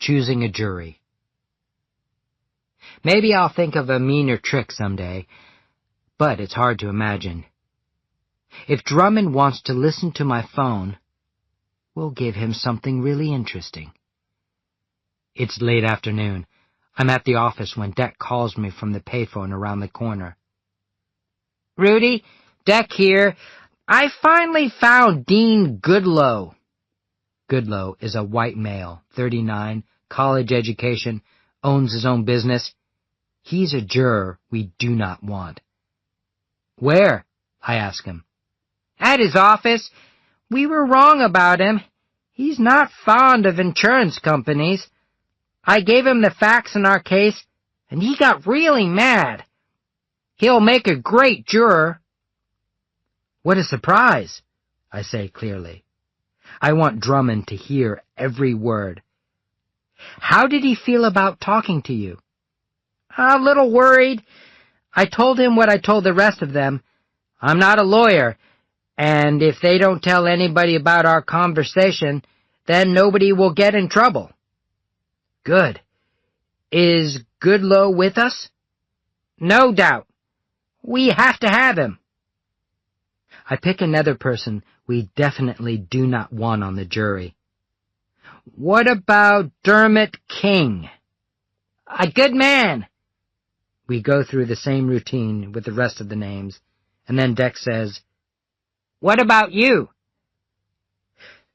choosing a jury. Maybe I'll think of a meaner trick someday, but it's hard to imagine. If Drummond wants to listen to my phone, we'll give him something really interesting. It's late afternoon. I'm at the office when Deck calls me from the payphone around the corner. Rudy, Deck here. I finally found Dean Goodloe. Goodloe is a white male, 39, college education, owns his own business. He's a juror we do not want. Where? I ask him. At his office. We were wrong about him. He's not fond of insurance companies. I gave him the facts in our case, and he got really mad. He'll make a great juror. What a surprise, I say clearly. I want Drummond to hear every word. How did he feel about talking to you? A little worried. I told him what I told the rest of them. I'm not a lawyer, and if they don't tell anybody about our conversation, then nobody will get in trouble. Good. Is Goodloe with us? No doubt. We have to have him. I pick another person we definitely do not want on the jury. What about Dermot King? A good man. We go through the same routine with the rest of the names, and then Deck says, What about you?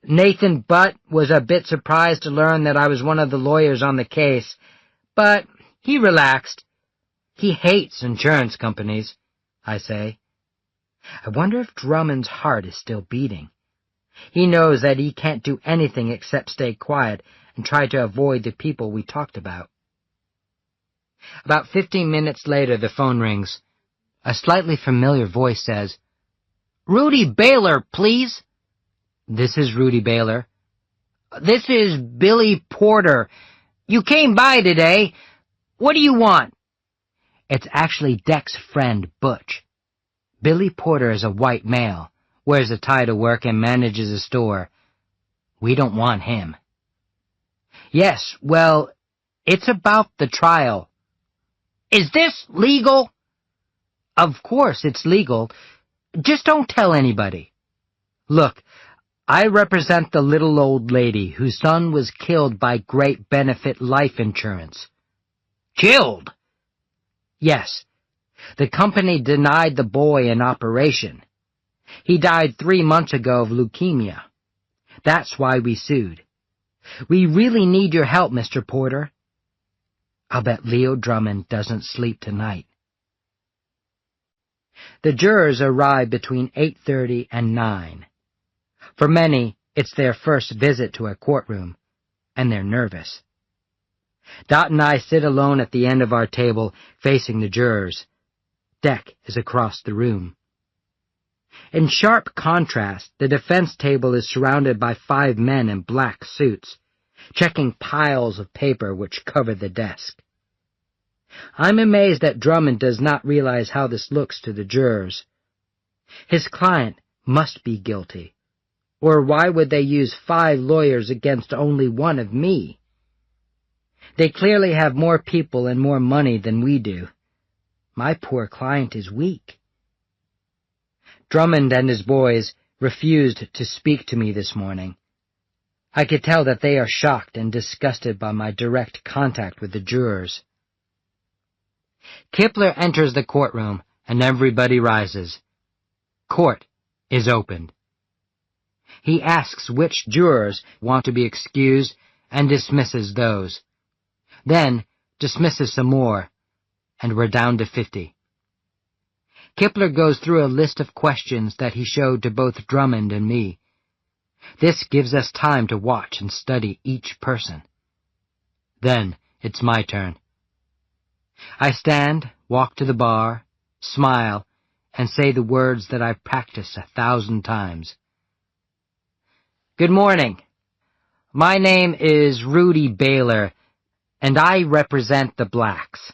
Nathan Butt was a bit surprised to learn that I was one of the lawyers on the case, but he relaxed. He hates insurance companies, I say. I wonder if Drummond's heart is still beating. He knows that he can't do anything except stay quiet and try to avoid the people we talked about. About 15 minutes later, the phone rings. A slightly familiar voice says, Rudy Baylor, please. This is Rudy Baylor. This is Billy Porter. You came by today. What do you want? It's actually Deck's friend, Butch. Billy Porter is a white male, wears a tie to work and manages a store. We don't want him. Yes, well, it's about the trial. Is this legal? Of course it's legal. Just don't tell anybody. Look, I represent the little old lady whose son was killed by Great Benefit Life Insurance. Killed? Yes. The company denied the boy an operation. He died 3 months ago of leukemia. That's why we sued. We really need your help, Mr. Porter. I'll bet Leo Drummond doesn't sleep tonight. The jurors arrive between 8:30 and 9. For many, it's their first visit to a courtroom, and they're nervous. Dot and I sit alone at the end of our table, facing the jurors. Deck is across the room. In sharp contrast, the defense table is surrounded by 5 men in black suits, checking piles of paper which cover the desk. I'm amazed that Drummond does not realize how this looks to the jurors. His client must be guilty, or why would they use 5 lawyers against only one of me? They clearly have more people and more money than we do. My poor client is weak. Drummond and his boys refused to speak to me this morning. I could tell that they are shocked and disgusted by my direct contact with the jurors. Kipler enters the courtroom, and everybody rises. Court is opened. He asks which jurors want to be excused and dismisses those. Then dismisses some more, and we're down to 50. Kipler goes through a list of questions that he showed to both Drummond and me. This gives us time to watch and study each person. Then it's my turn. I stand, walk to the bar, smile, and say the words that I've practiced 1,000 times. Good morning. My name is Rudy Baylor, and I represent the blacks.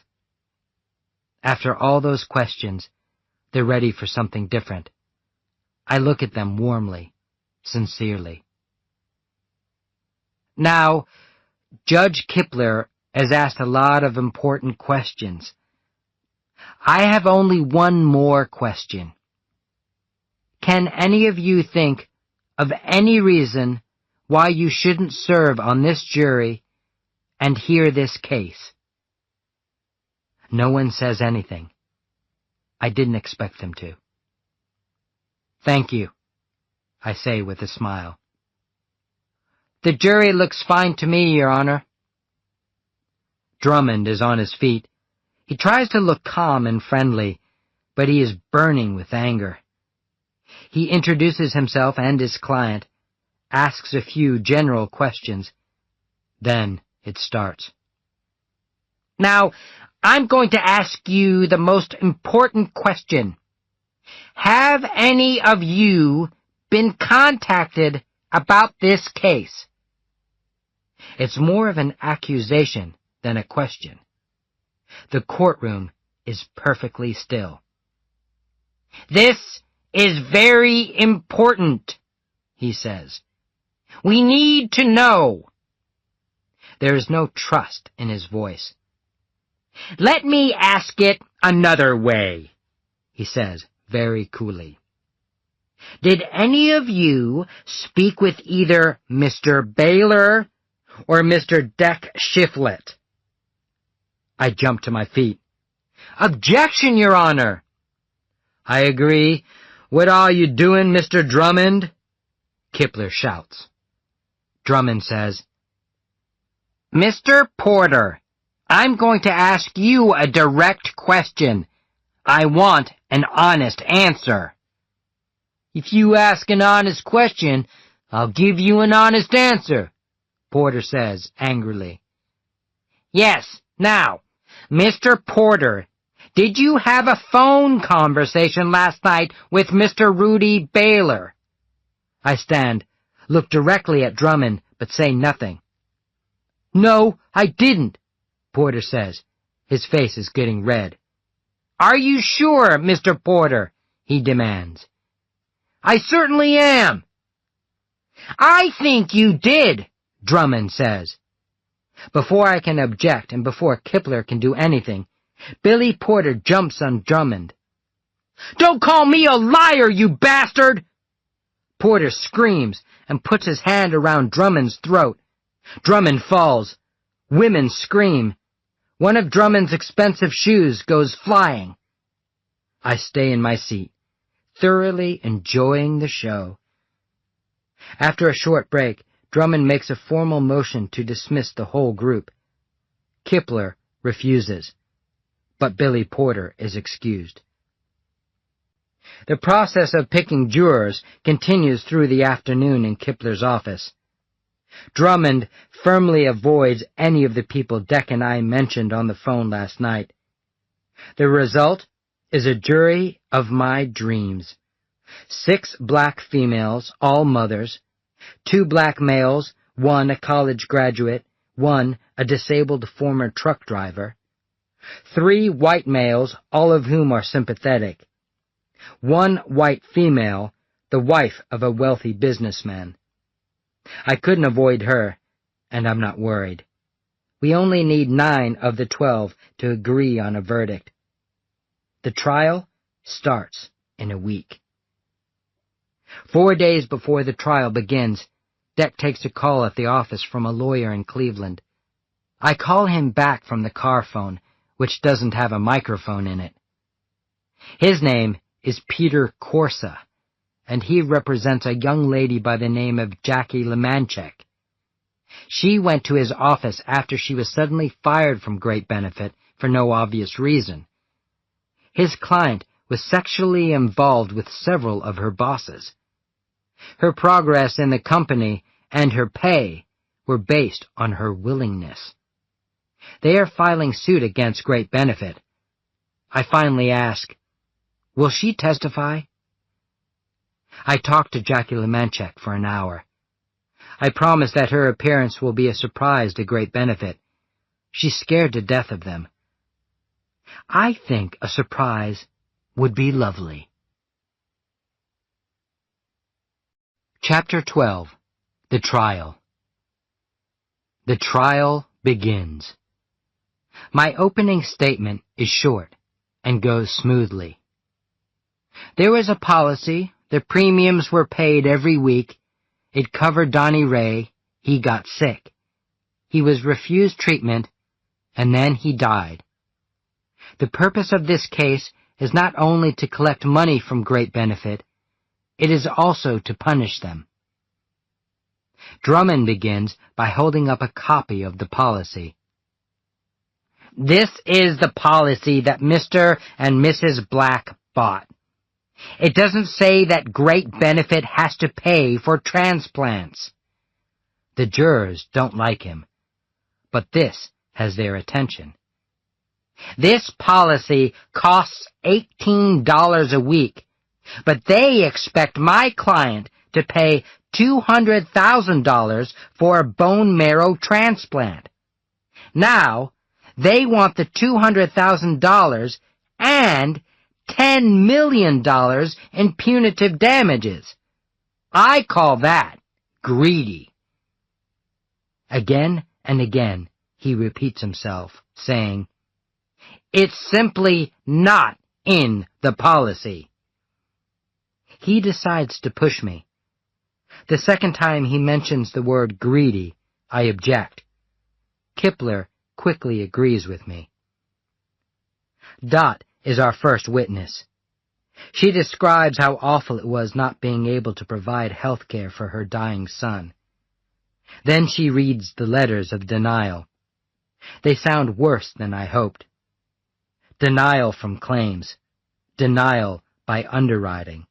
After all those questions, they're ready for something different. I look at them warmly, sincerely. Now, Judge Kipler has asked a lot of important questions. I have only one more question. Can any of you think of any reason why you shouldn't serve on this jury and hear this case? No one says anything. I didn't expect them to. Thank you, I say with a smile. The jury looks fine to me, Your Honor. Drummond is on his feet. He tries to look calm and friendly, but he is burning with anger. He introduces himself and his client, asks a few general questions. Then it starts. Now, I'm going to ask you the most important question. Have any of you been contacted about this case? It's more of an accusation than a question. The courtroom is perfectly still. This is very important, he says. We need to know. There is no trust in his voice. Let me ask it another way, he says very coolly. Did any of you speak with either Mr. Baylor or Mr. Deck Shiflett? I jump to my feet. Objection, Your Honor! I agree. What are you doing, Mr. Drummond? Kipler shouts. Drummond says, Mr. Porter, I'm going to ask you a direct question. I want an honest answer. If you ask an honest question, I'll give you an honest answer, Porter says angrily. Yes, now, Mr. Porter, did you have a phone conversation last night with Mr. Rudy Baylor? I stand, look directly at Drummond, but say nothing. No, I didn't, Porter says. His face is getting red. Are you sure, Mr. Porter? He demands. I certainly am. I think you did, Drummond says. Before I can object and before Kipler can do anything, Billy Porter jumps on Drummond. Don't call me a liar, you bastard! Porter screams and puts his hand around Drummond's throat. Drummond falls. Women scream. One of Drummond's expensive shoes goes flying. I stay in my seat, thoroughly enjoying the show. After a short break, Drummond makes a formal motion to dismiss the whole group. Kipler refuses, but Billy Porter is excused. The process of picking jurors continues through the afternoon in Kipler's office. Drummond firmly avoids any of the people Deck and I mentioned on the phone last night. The result is a jury of my dreams. 6 black females, all mothers, 2 black males, 1 a college graduate, 1 a disabled former truck driver, 3 white males, all of whom are sympathetic, 1 white female, the wife of a wealthy businessman. I couldn't avoid her, and I'm not worried. We only need 9 of the 12 to agree on a verdict. The trial starts in a week. 4 days before the trial begins, Deck takes a call at the office from a lawyer in Cleveland. I call him back from the car phone, which doesn't have a microphone in it. His name is Peter Corsa, and he represents a young lady by the name of Jackie Lemanchek. She went to his office after she was suddenly fired from Great Benefit for no obvious reason. His client was sexually involved with several of her bosses. Her progress in the company and her pay were based on her willingness. They are filing suit against Great Benefit. I finally ask, will she testify? I talk to Jackie Lemanchek for an hour. I promise that her appearance will be a surprise to Great Benefit. She's scared to death of them. I think a surprise would be lovely. Chapter 12. The Trial. The trial begins. My opening statement is short and goes smoothly. There was a policy, the premiums were paid every week, it covered Donnie Ray, he got sick. He was refused treatment, and then he died. The purpose of this case is not only to collect money from Great Benefit, it is also to punish them. Drummond begins by holding up a copy of the policy. This is the policy that Mr. and Mrs. Black bought. It doesn't say that Great Benefit has to pay for transplants. The jurors don't like him, but this has their attention. This policy costs $18 a week, but they expect my client to pay $200,000 for a bone marrow transplant. Now, they want the $200,000 and $10 million in punitive damages. I call that greedy. Again and again, he repeats himself, saying, "It's simply not in the policy." He decides to push me. The second time he mentions the word greedy, I object. Kipler quickly agrees with me. Dot is our first witness. She describes how awful it was not being able to provide health care for her dying son. Then she reads the letters of denial. They sound worse than I hoped. Denial from claims. Denial by underwriting.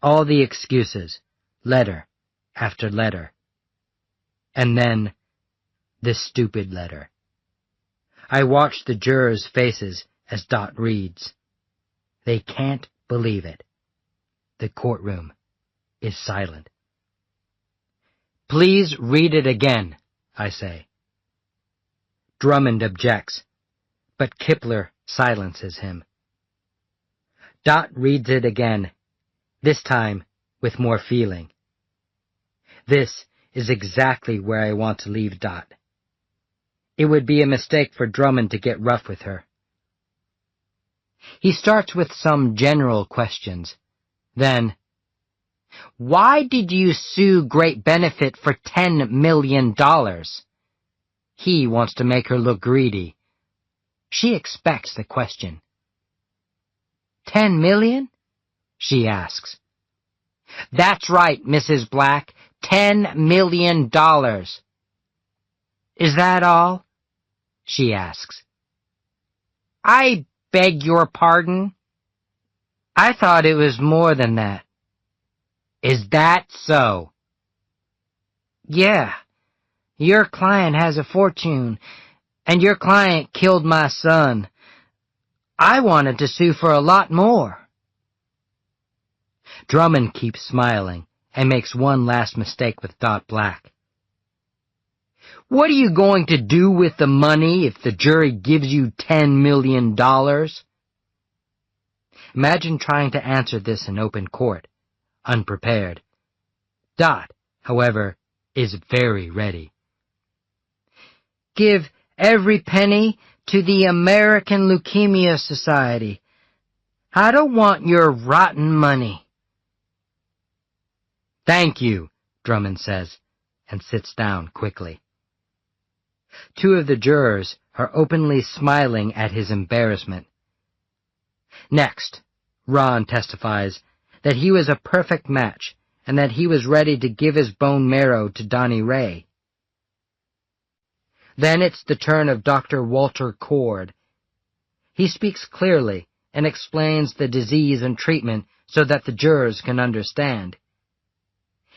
All the excuses, letter after letter. And then, this stupid letter. I watch the jurors' faces as Dot reads. They can't believe it. The courtroom is silent. "Please read it again," I say. Drummond objects, but Kipler silences him. Dot reads it again, this time with more feeling. This is exactly where I want to leave Dot. It would be a mistake for Drummond to get rough with her. He starts with some general questions. Then, "Why did you sue Great Benefit for $10 million? He wants to make her look greedy. She expects the question. "10 million? She asks. "That's right, Mrs. Black, $10 million. "Is that all?" she asks. "I beg your pardon? I thought it was more than that." "Is that so?" "Yeah. Your client has a fortune, and your client killed my son. I wanted to sue for a lot more." Drummond keeps smiling and makes one last mistake with Dot Black. "What are you going to do with the money if the jury gives you $10 million? Imagine trying to answer this in open court, unprepared. Dot, however, is very ready. "Give every penny to the American Leukemia Society. I don't want your rotten money." "Thank you," Drummond says, and sits down quickly. Two of the jurors are openly smiling at his embarrassment. Next, Ron testifies that he was a perfect match and that he was ready to give his bone marrow to Donnie Ray. Then it's the turn of Dr. Walter Cord. He speaks clearly and explains the disease and treatment so that the jurors can understand.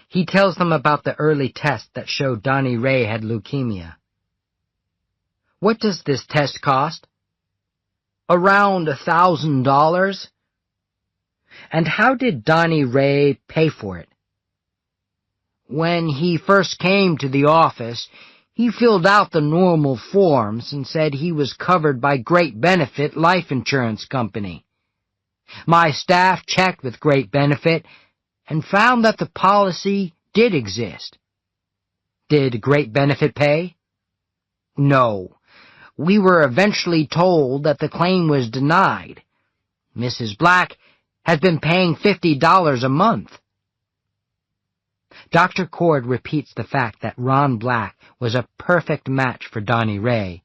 He tells them about the early test that showed Donnie Ray had leukemia. "What does this test cost?" "Around $1,000. "And how did Donnie Ray pay for it?" "When he first came to the office, he filled out the normal forms and said he was covered by Great Benefit Life Insurance Company. My staff checked with Great Benefit and found that the policy did exist." "Did Great Benefit pay?" No. We were eventually told that the claim was denied. Mrs. Black has been paying $50 a month. Dr. Cord repeats the fact that Ron Black was a perfect match for Donnie Ray.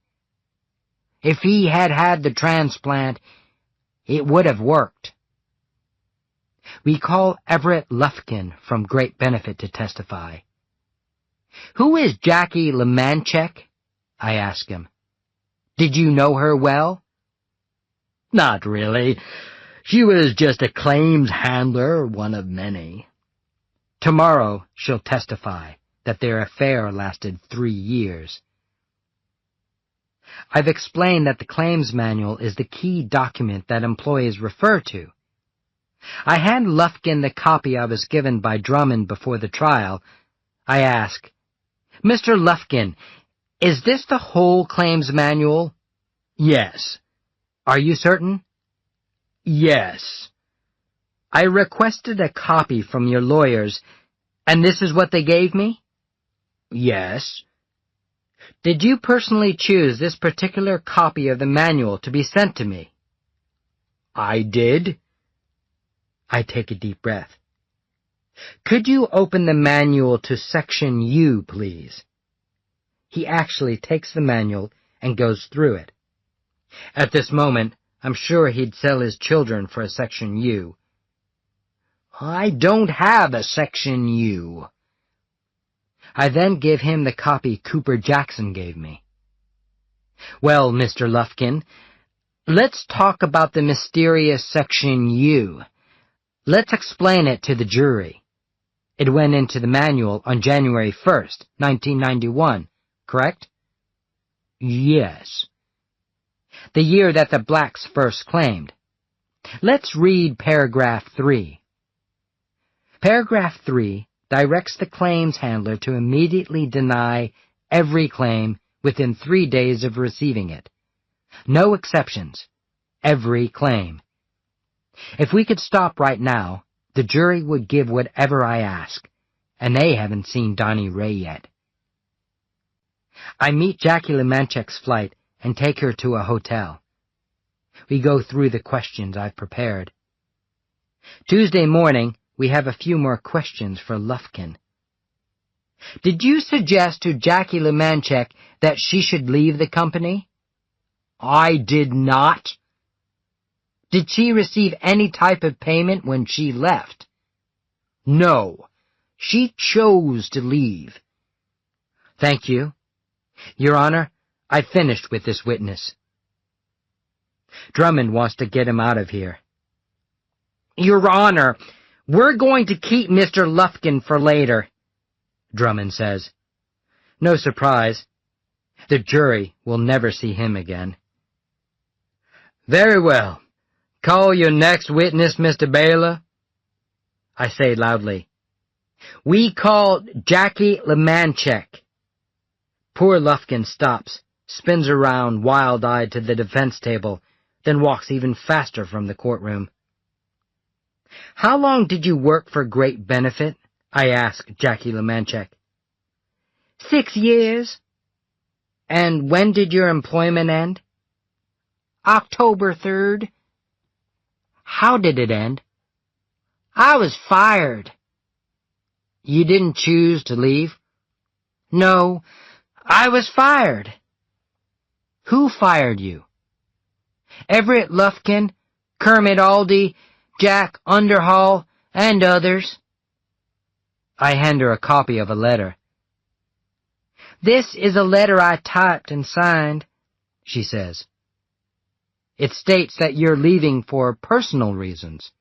If he had had the transplant, it would have worked. We call Everett Lufkin from Great Benefit to testify. Who is Jackie Lemanchek? I ask him. Did you know her well? Not really. She was just a claims handler, one of many. Tomorrow she'll testify that their affair lasted 3 years. I've explained that the claims manual is the key document that employees refer to. I hand Lufkin the copy I was given by Drummond before the trial. I ask, Mr. Lufkin, is this the whole claims manual? Yes. Are you certain? Yes. I requested a copy from your lawyers, and this is what they gave me? Yes. Did you personally choose this particular copy of the manual to be sent to me? I did. I take a deep breath. Could you open the manual to section U, please? He actually takes the manual and goes through it. At this moment, I'm sure he'd sell his children for a section U. I don't have a section U. I then give him the copy Cooper Jackson gave me. Well, Mr. Lufkin, let's talk about the mysterious section U. Let's explain it to the jury. It went into the manual on January 1st, 1991, correct? Yes. The year that the Blacks first claimed. Let's read paragraph 3. Paragraph 3 directs the claims handler to immediately deny every claim within 3 days of receiving it. No exceptions. Every claim. If we could stop right now, the jury would give whatever I ask, and they haven't seen Donnie Ray yet. I meet Jackie Lemanchek's flight and take her to a hotel. We go through the questions I've prepared. Tuesday morning, we have a few more questions for Lufkin. Did you suggest to Jackie Lemanchek that she should leave the company? I did not. Did she receive any type of payment when she left? No. She chose to leave. Thank you. Your Honor, I've finished with this witness. Drummond wants to get him out of here. Your Honor, we're going to keep Mr. Lufkin for later, Drummond says. No surprise. The jury will never see him again. Very well. Call your next witness, Mr. Baylor. I say loudly. We call Jackie Lemanchek. Poor Lufkin stops, spins around wild-eyed to the defense table, then walks even faster from the courtroom. How long did you work for Great Benefit? I ask Jackie Lemanchek. 6 years. And when did your employment end? October 3rd. How did it end? I was fired. You didn't choose to leave? No, I was fired. Who fired you? Everett Lufkin, Kermit Aldi, Jack Underhall, and others. I hand her a copy of a letter. This is a letter I typed and signed, she says. It states that you're leaving for personal reasons.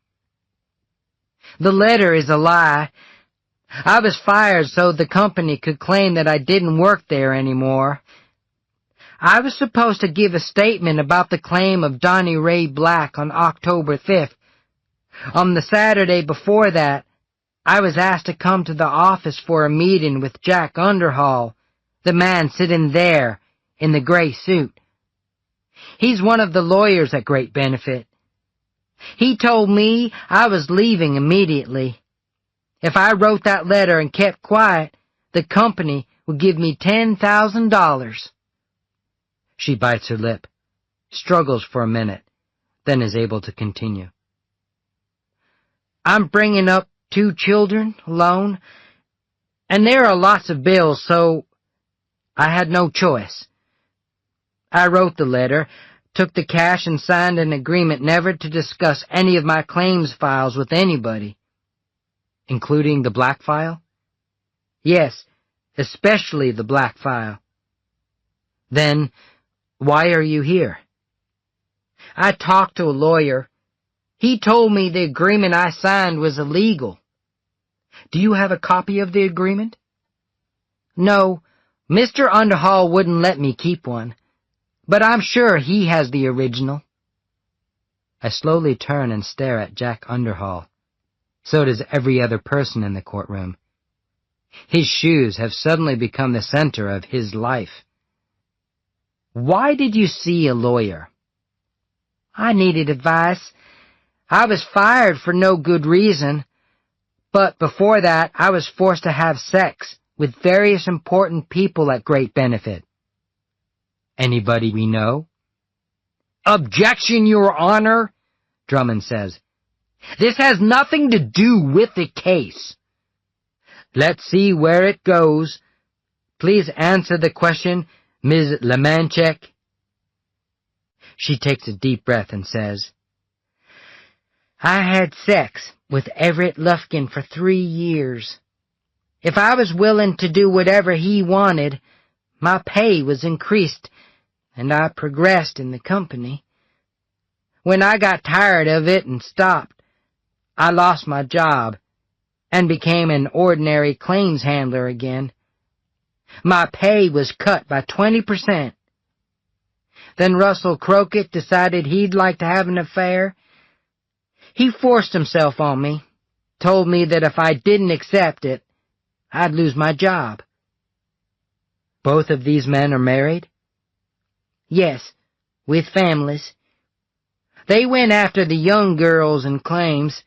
The letter is a lie. I was fired so the company could claim that I didn't work there anymore. I was supposed to give a statement about the claim of Donnie Ray Black on October 5th. On the Saturday before that, I was asked to come to the office for a meeting with Jack Underhall, the man sitting there in the gray suit. He's one of the lawyers at Great Benefit. He told me I was leaving immediately. If I wrote that letter and kept quiet, the company would give me $10,000. She bites her lip, struggles for a minute, then is able to continue. I'm bringing up 2 children alone, and there are lots of bills, so I had no choice. I wrote the letter, took the cash, and signed an agreement never to discuss any of my claims files with anybody. Including the black file? Yes, especially the black file. Then, why are you here? I talked to a lawyer. He told me the agreement I signed was illegal. Do you have a copy of the agreement? No, Mr. Underhall wouldn't let me keep one, but I'm sure he has the original. I slowly turn and stare at Jack Underhall. So does every other person in the courtroom. His shoes have suddenly become the center of his life. Why did you see a lawyer? I needed advice. I was fired for no good reason, but before that I was forced to have sex with various important people at great benefit. Anybody we know? Objection, Your Honor, Drummond says. This has nothing to do with the case. Let's see where it goes. Please answer the question, Ms. Lemanchek. She takes a deep breath and says, I had sex with Everett Lufkin for 3 years. If I was willing to do whatever he wanted, my pay was increased, and I progressed in the company. When I got tired of it and stopped, I lost my job and became an ordinary claims handler again. My pay was cut by 20%. Then Russell Crockett decided he'd like to have an affair. He forced himself on me, told me that if I didn't accept it, I'd lose my job. Both of these men are married? Yes, with families. They went after the young girls in claims.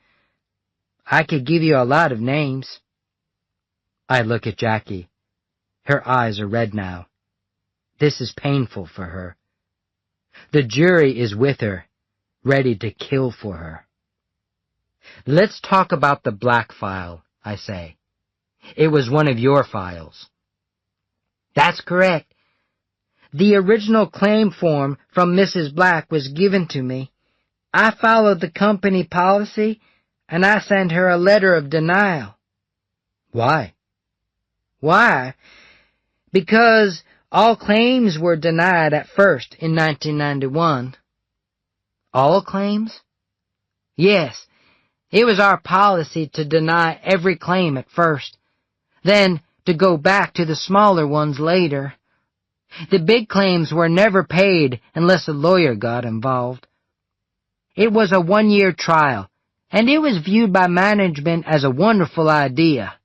I could give you a lot of names. I look at Jackie. Her eyes are red now. This is painful for her. The jury is with her, ready to kill for her. Let's talk about the black file, I say. It was one of your files. That's correct. The original claim form from Mrs. Black was given to me. I followed the company policy, and I sent her a letter of denial. Why? Why? Because all claims were denied at first in 1991. All claims? Yes. It was our policy to deny every claim at first, then to go back to the smaller ones later. The big claims were never paid unless a lawyer got involved. It was a 1-year trial, and it was viewed by management as a wonderful idea.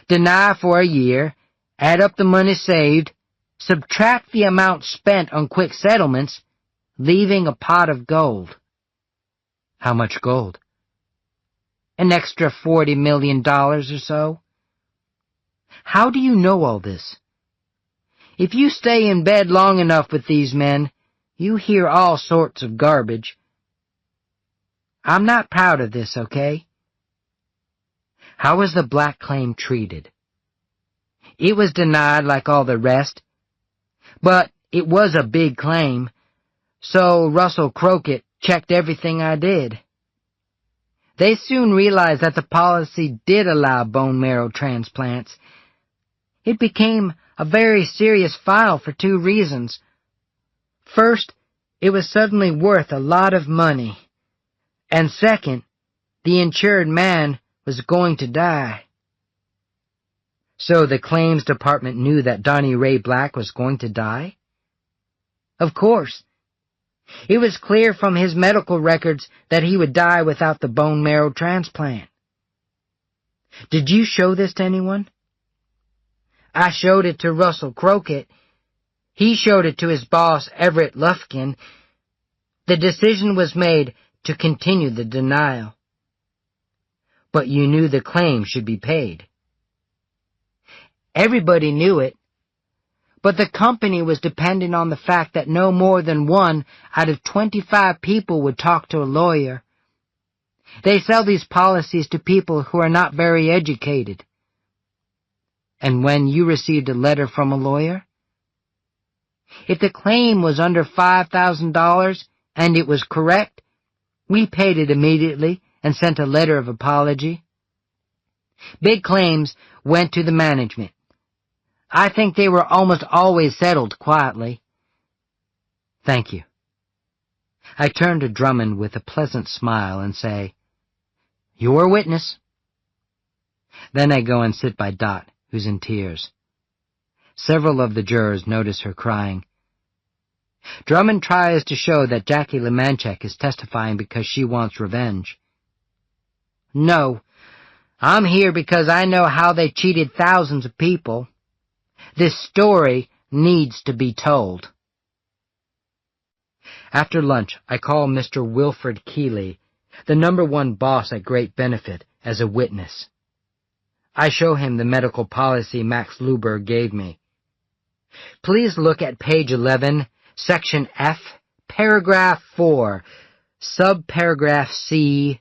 Deny for a year, add up the money saved, subtract the amount spent on quick settlements, leaving a pot of gold. How much gold? An extra $40 million or so. How do you know all this? If you stay in bed long enough with these men, you hear all sorts of garbage. I'm not proud of this, okay? How was the black claim treated? It was denied like all the rest, but it was a big claim, so Russell Crockett checked everything I did. They soon realized that the policy did allow bone marrow transplants. It became a very serious file for 2 reasons. First, it was suddenly worth a lot of money. And second, the insured man was going to die. So the claims department knew that Donnie Ray Black was going to die? Of course. It was clear from his medical records that he would die without the bone marrow transplant. Did you show this to anyone? I showed it to Russell Crockett. He showed it to his boss, Everett Lufkin. The decision was made to continue the denial. But you knew the claim should be paid. Everybody knew it, But the company was depending on the fact that no more than 1 out of 25 people would talk to a lawyer. They sell these policies to people who are not very educated. And when you received a letter from a lawyer, if the claim was under $5,000 and it was correct, we paid it immediately and sent a letter of apology. Big claims went to the management. I think they were almost always settled quietly. Thank you. I turn to Drummond with a pleasant smile and say, "You're a witness." Then I go and sit by Dot, who's in tears. Several of the jurors notice her crying. Drummond tries to show that Jackie Lemanchek is testifying because she wants revenge. No, I'm here because I know how they cheated thousands of people. This story needs to be told. After lunch, I call Mr. Wilfred Keeley, the #1 boss at Great Benefit, as a witness. I show him the medical policy Max Luber gave me. Please look at page 11, section F, paragraph 4, subparagraph C,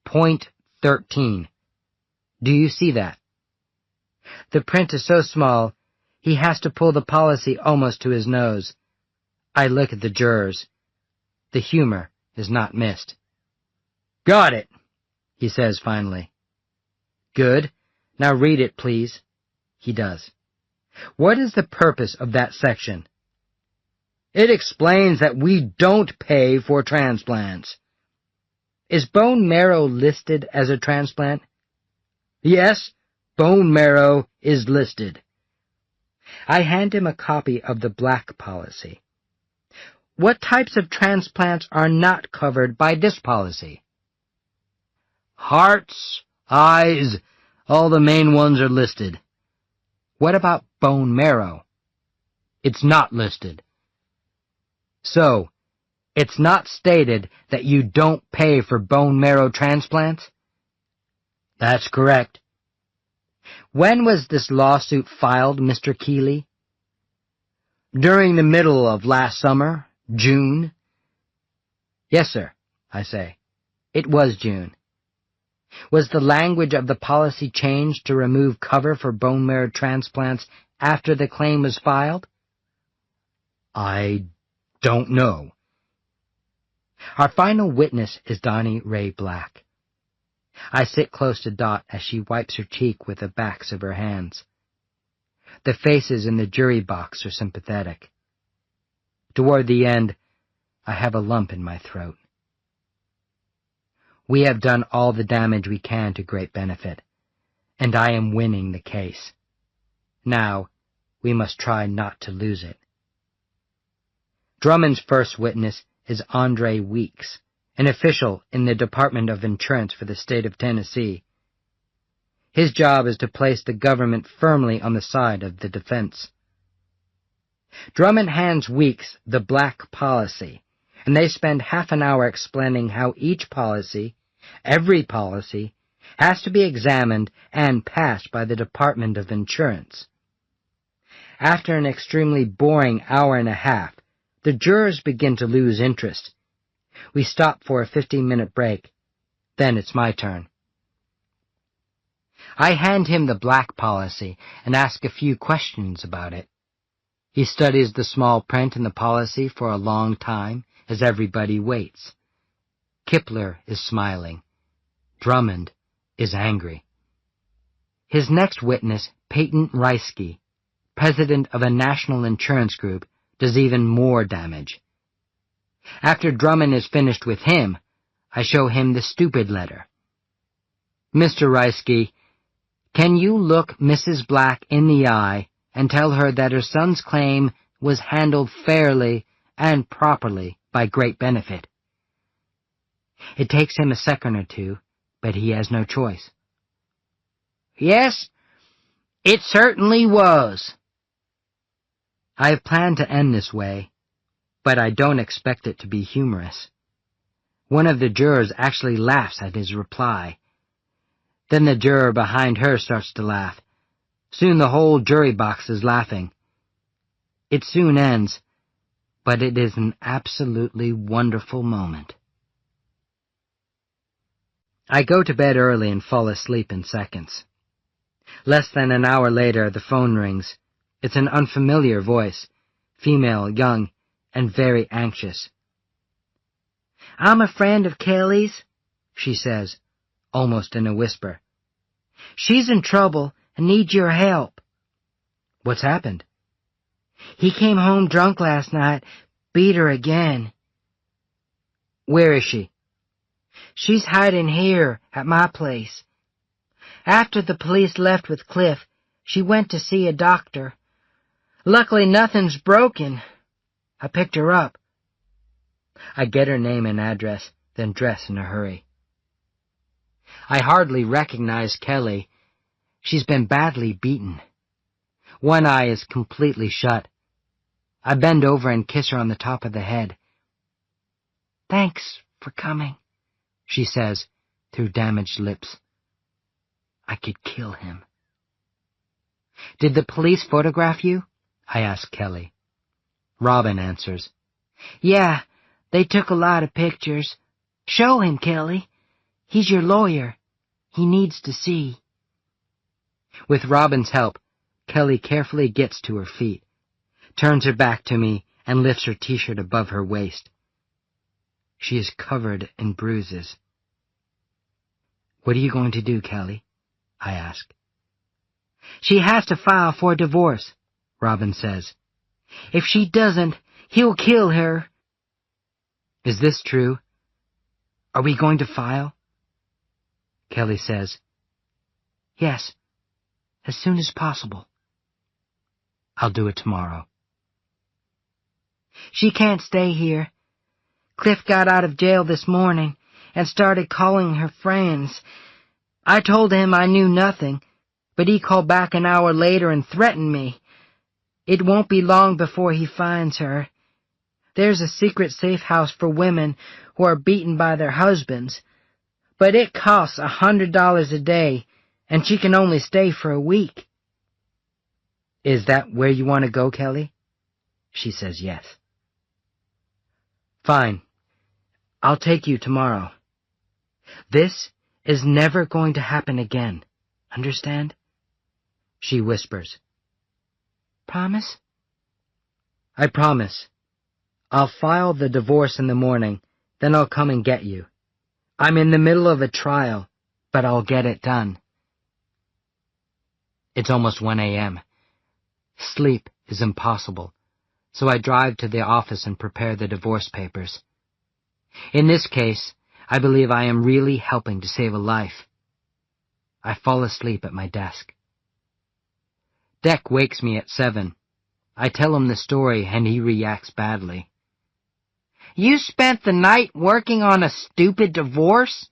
point 13. Do you see that? The print is so small, he has to pull the policy almost to his nose. I look at the jurors. The humor is not missed. "Got it," he says finally. "Good. Now read it, please." He does. "What is the purpose of that section?" "It explains that we don't pay for transplants." "Is bone marrow listed as a transplant?" "Yes, bone marrow is listed." I hand him a copy of the black policy. "What types of transplants are not covered by this policy?" "Hearts, eyes, all the main ones are listed." "What about bone marrow?" "It's not listed." "So, it's not stated that you don't pay for bone marrow transplants?" "That's correct." "When was this lawsuit filed, Mr. Keeley?" "During the middle of last summer, June." "Yes, sir," I say. It was June. Was the language of the policy changed to remove cover for bone marrow transplants after the claim was filed? "I don't know." Our final witness is Donnie Ray Black. I sit close to Dot as she wipes her cheek with the backs of her hands. The faces in the jury box are sympathetic. Toward the end, I have a lump in my throat. We have done all the damage we can to Great Benefit, and I am winning the case. Now, we must try not to lose it. Drummond's first witness is Andre Weeks, an official in the Department of Insurance for the state of Tennessee. His job is to place the government firmly on the side of the defense. Drummond hands Weeks the black policy, and they spend half an hour explaining how each policy, every policy, has to be examined and passed by the Department of Insurance. After an extremely boring hour and a half, the jurors begin to lose interest. We stop for a 15-minute break. Then it's my turn. I hand him the black policy and ask a few questions about it. He studies the small print in the policy for a long time as everybody waits. Kipler is smiling. Drummond is angry. His next witness, Peyton Reisky, president of a national insurance group, does even more damage. After Drummond is finished with him, I show him the stupid letter. "Mr. Reisky, can you look Mrs. Black in the eye and tell her that her son's claim was handled fairly and properly by Great Benefit?" It takes him a second or two, but he has no choice. "Yes, it certainly was." I have planned to end this way, but I don't expect it to be humorous. One of the jurors actually laughs at his reply. Then the juror behind her starts to laugh. Soon the whole jury box is laughing. It soon ends, but it is an absolutely wonderful moment. I go to bed early and fall asleep in seconds. Less than an hour later, the phone rings. It's an unfamiliar voice, female, young, and very anxious. "I'm a friend of Kelly's," she says, almost in a whisper. "She's in trouble and needs your help." "What's happened?" "He came home drunk last night, beat her again." "Where is she?" "She's hiding here, at my place. After the police left with Cliff, she went to see a doctor. Luckily nothing's broken. I picked her up." I get her name and address, then dress in a hurry. I hardly recognize Kelly. She's been badly beaten. One eye is completely shut. I bend over and kiss her on the top of the head. "Thanks for coming," she says through damaged lips. I could kill him. "Did the police photograph you?" I ask Kelly. Robin answers. "Yeah, they took a lot of pictures. Show him, Kelly. He's your lawyer. He needs to see." With Robin's help, Kelly carefully gets to her feet, turns her back to me, and lifts her t-shirt above her waist. She is covered in bruises. "What are you going to do, Kelly?" I ask. "She has to file for divorce," Robin says. "If she doesn't, he'll kill her." "Is this true? Are we going to file?" Kelly says, "Yes, as soon as possible." "I'll do it tomorrow." "She can't stay here. Cliff got out of jail this morning and started calling her friends. I told him I knew nothing, but he called back an hour later and threatened me. It won't be long before he finds her. There's a secret safe house for women who are beaten by their husbands, but it costs $100 a day, and she can only stay for a week." "Is that where you want to go, Kelly?" She says yes. "Fine. I'll take you tomorrow. This is never going to happen again. Understand?" She whispers. "Promise?" "I promise. I'll file the divorce in the morning, then I'll come and get you. I'm in the middle of a trial, but I'll get it done." It's almost 1 a.m. Sleep is impossible, so I drive to the office and prepare the divorce papers. In this case, I believe I am really helping to save a life. I fall asleep at my desk. Deck wakes me at 7. I tell him the story, and he reacts badly. "You spent the night working on a stupid divorce?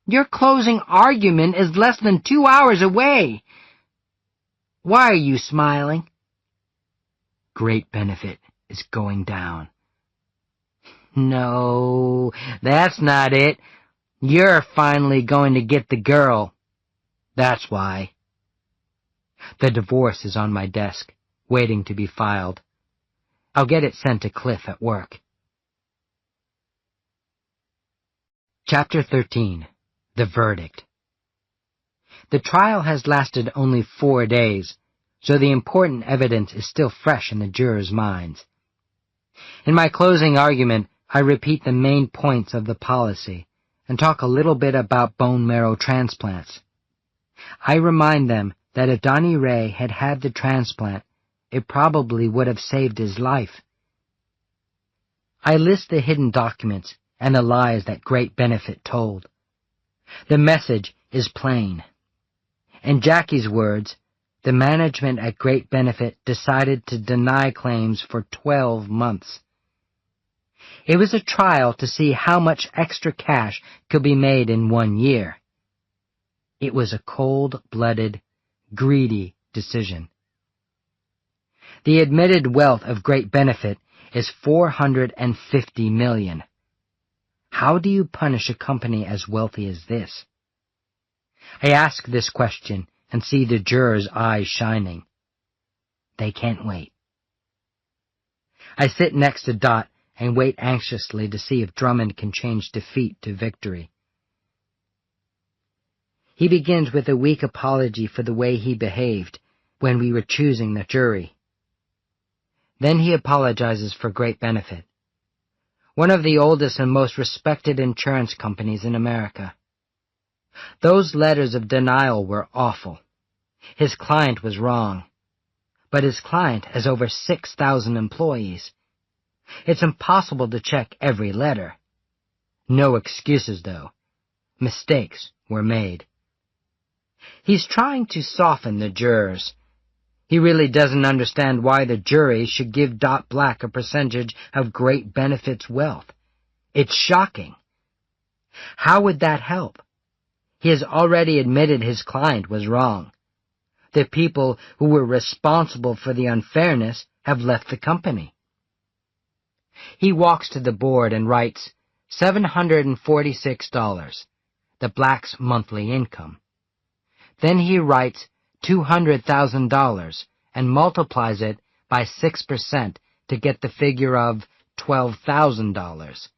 Your closing argument is less than 2 hours away. Why are you smiling?" "Great benefit is going down." "No, that's not it. You're finally going to get the girl. That's why." The divorce is on my desk, waiting to be filed. I'll get it sent to Cliff at work. Chapter 13. The Verdict. The trial has lasted only 4 days, so the important evidence is still fresh in the jurors' minds. In my closing argument, I repeat the main points of the policy and talk a little bit about bone marrow transplants. I remind them that if Donnie Ray had had the transplant, it probably would have saved his life. I list the hidden documents and the lies that Great Benefit told. The message is plain. In Jackie's words, the management at Great Benefit decided to deny claims for 12 months. It was a trial to see how much extra cash could be made in 1 year. It was a cold-blooded, greedy decision. The admitted wealth of Great Benefit is $450 million. How do you punish a company as wealthy as this? I ask this question and see the jurors' eyes shining. They can't wait. I sit next to Dot and wait anxiously to see if Drummond can change defeat to victory. He begins with a weak apology for the way he behaved when we were choosing the jury. Then he apologizes for Great Benefit, one of the oldest and most respected insurance companies in America. Those letters of denial were awful. His client was wrong, but his client has over 6,000 employees. It's impossible to check every letter. No excuses, though. Mistakes were made. He's trying to soften the jurors. He really doesn't understand why the jury should give Dot Black a percentage of Great Benefit's wealth. It's shocking. How would that help? He has already admitted his client was wrong. The people who were responsible for the unfairness have left the company. He walks to the board and writes $746, the Black's monthly income. Then he writes $200,000 and multiplies it by 6% to get the figure of $12,000.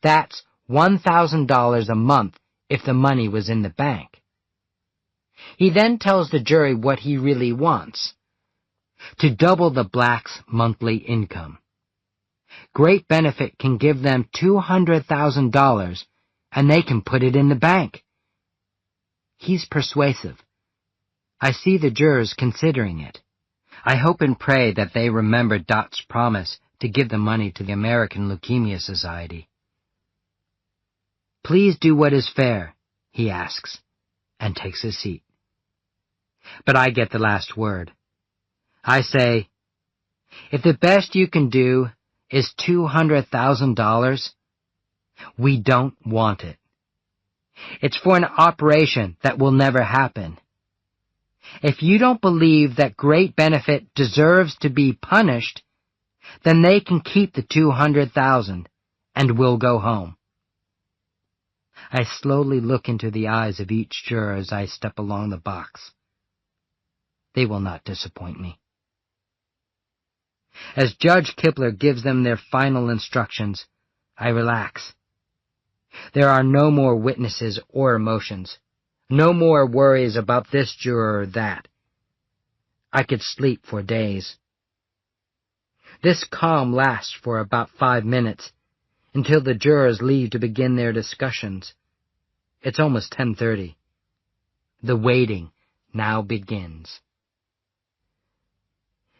That's $1,000 a month if the money was in the bank. He then tells the jury what he really wants: to double the Black's monthly income. Great Benefit can give them $200,000 and they can put it in the bank. He's persuasive. I see the jurors considering it. I hope and pray that they remember Dot's promise to give the money to the American Leukemia Society. Please do what is fair, he asks, and takes his seat. But I get the last word. I say, if the best you can do is $200,000, we don't want it. It's for an operation that will never happen. If you don't believe that Great Benefit deserves to be punished, then they can keep the $200,000 and we'll go home. I slowly look into the eyes of each juror as I step along the box. They will not disappoint me. As Judge Kipler gives them their final instructions, I relax. There are no more witnesses or emotions, no more worries about this juror or that. I could sleep for days. This calm lasts for about 5 minutes, until the jurors leave to begin their discussions. It's almost 10:30. The waiting now begins.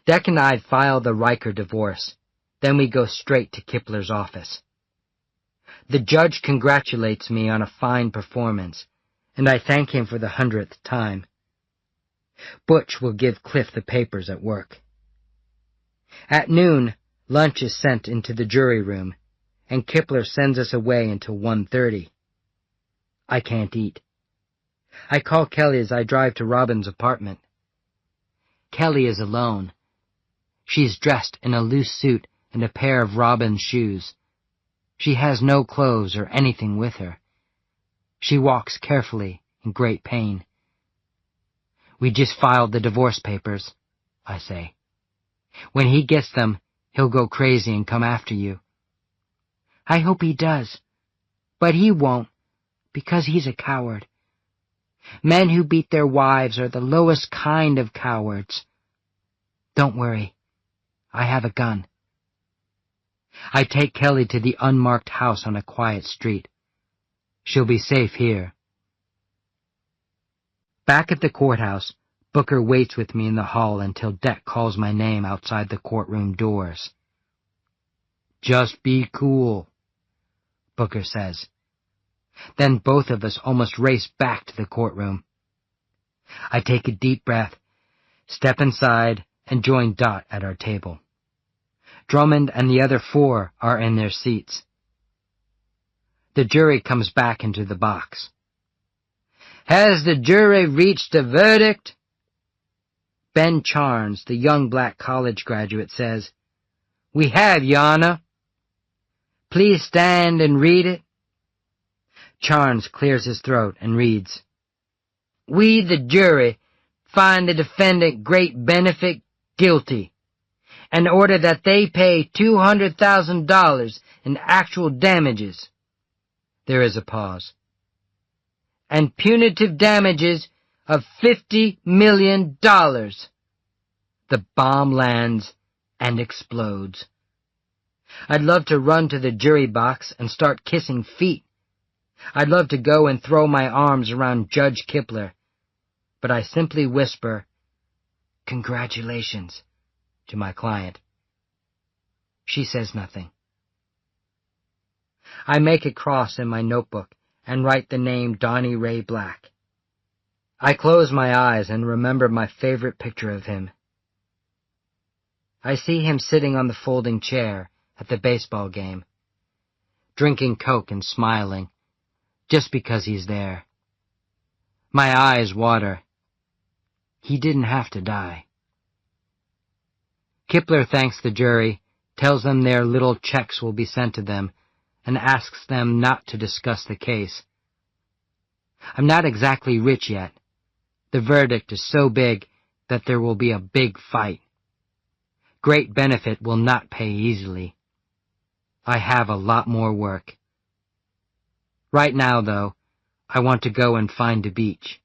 Deck and I file the Riker divorce. Then we go straight to Kipler's office. The judge congratulates me on a fine performance, and I thank him for the 100th time. Butch will give Cliff the papers at work. At noon, lunch is sent into the jury room, and Kipler sends us away until 1:30. I can't eat. I call Kelly as I drive to Robin's apartment. Kelly is alone. She's dressed in a loose suit and a pair of Robin's shoes. She has no clothes or anything with her. She walks carefully, in great pain. We just filed the divorce papers, I say. When he gets them, he'll go crazy and come after you. I hope he does, but he won't, because he's a coward. Men who beat their wives are the lowest kind of cowards. Don't worry, I have a gun. I take Kelly to the unmarked house on a quiet street. She'll be safe here. Back at the courthouse, Booker waits with me in the hall until Deck calls my name outside the courtroom doors. Just be cool, Booker says. Then both of us almost race back to the courtroom. I take a deep breath, step inside, and join Dot at our table. Drummond and the other 4 are in their seats. The jury comes back into the box. Has the jury reached a verdict? Ben Charnes, the young black college graduate, says, We have, Your Honor. Please stand and read it. Charnes clears his throat and reads, We, the jury, find the defendant Great Benefit guilty, and order that they pay $200,000 in actual damages. There is a pause. And punitive damages of $50 million. The bomb lands and explodes. I'd love to run to the jury box and start kissing feet. I'd love to go and throw my arms around Judge Kipler, but I simply whisper, "Congratulations," to my client. She says nothing. I make a cross in my notebook and write the name Donnie Ray Black. I close my eyes and remember my favorite picture of him. I see him sitting on the folding chair at the baseball game, drinking Coke and smiling, just because he's there. My eyes water. He didn't have to die. Kipler thanks the jury, tells them their little checks will be sent to them, and asks them not to discuss the case. I'm not exactly rich yet. The verdict is so big that there will be a big fight. Great benefit will not pay easily. I have a lot more work. Right now, though, I want to go and find a beach.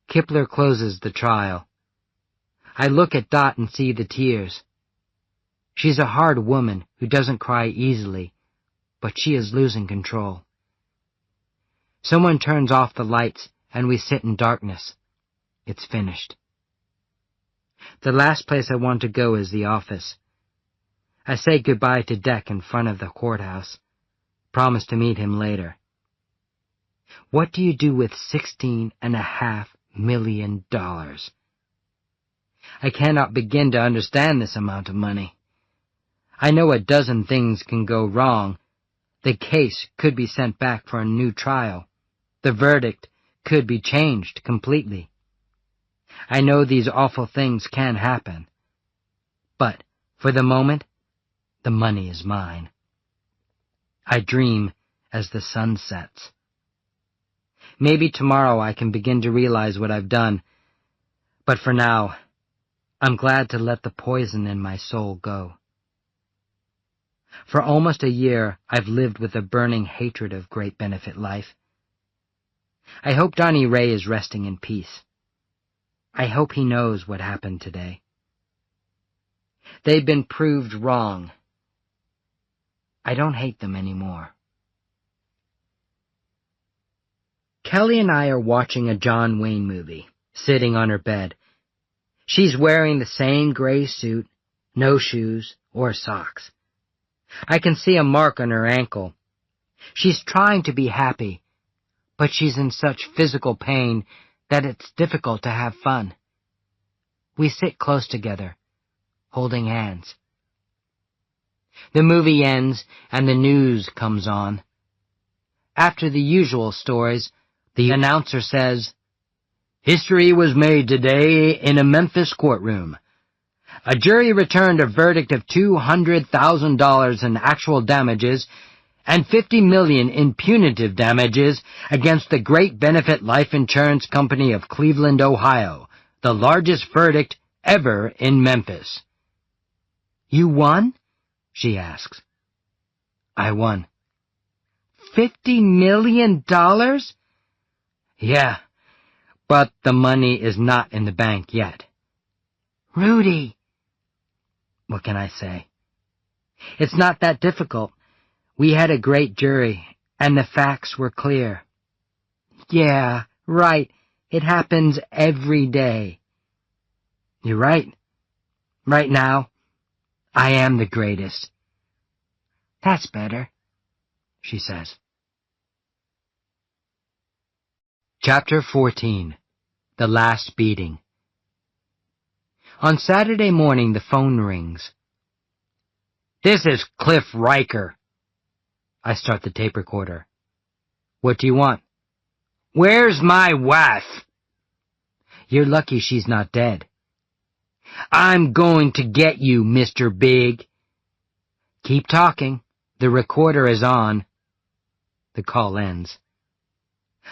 Kipler closes the trial. I look at Dot and see the tears. She's a hard woman who doesn't cry easily, but she is losing control. Someone turns off the lights and we sit in darkness. It's finished. The last place I want to go is the office. I say goodbye to Deck in front of the courthouse. Promise to meet him later. What do you do with $16.5 million? I cannot begin to understand this amount of money. I know a dozen things can go wrong. The case could be sent back for a new trial. The verdict could be changed completely. I know these awful things can happen. But, for the moment, the money is mine. I dream as the sun sets. Maybe tomorrow I can begin to realize what I've done, but for now, I'm glad to let the poison in my soul go. For almost a year, I've lived with a burning hatred of great benefit life. I hope Donnie Ray is resting in peace. I hope he knows what happened today. They've been proved wrong. I don't hate them anymore. Kelly and I are watching a John Wayne movie, sitting on her bed. She's wearing the same gray suit, no shoes or socks. I can see a mark on her ankle. She's trying to be happy, but she's in such physical pain that it's difficult to have fun. We sit close together, holding hands. The movie ends and the news comes on. After the usual stories, the announcer says, "History was made today in a Memphis courtroom. A jury returned a verdict of $200,000 in actual damages and $50 million in punitive damages against the Great Benefit Life Insurance Company of Cleveland, Ohio, the largest verdict ever in Memphis." "You won?" she asks. "I won." $50 million? "Yeah, but the money is not in the bank yet." "Rudy." What can I say? It's not that difficult. We had a great jury, and the facts were clear. Yeah, right. It happens every day. You're right. Right now, I am the greatest. That's better, she says. Chapter 14. The Last Beating. On Saturday morning, the phone rings. "This is Cliff Riker." I start the tape recorder. "What do you want?" "Where's my wife?" "You're lucky she's not dead." "I'm going to get you, Mr. Big." "Keep talking. The recorder is on." The call ends.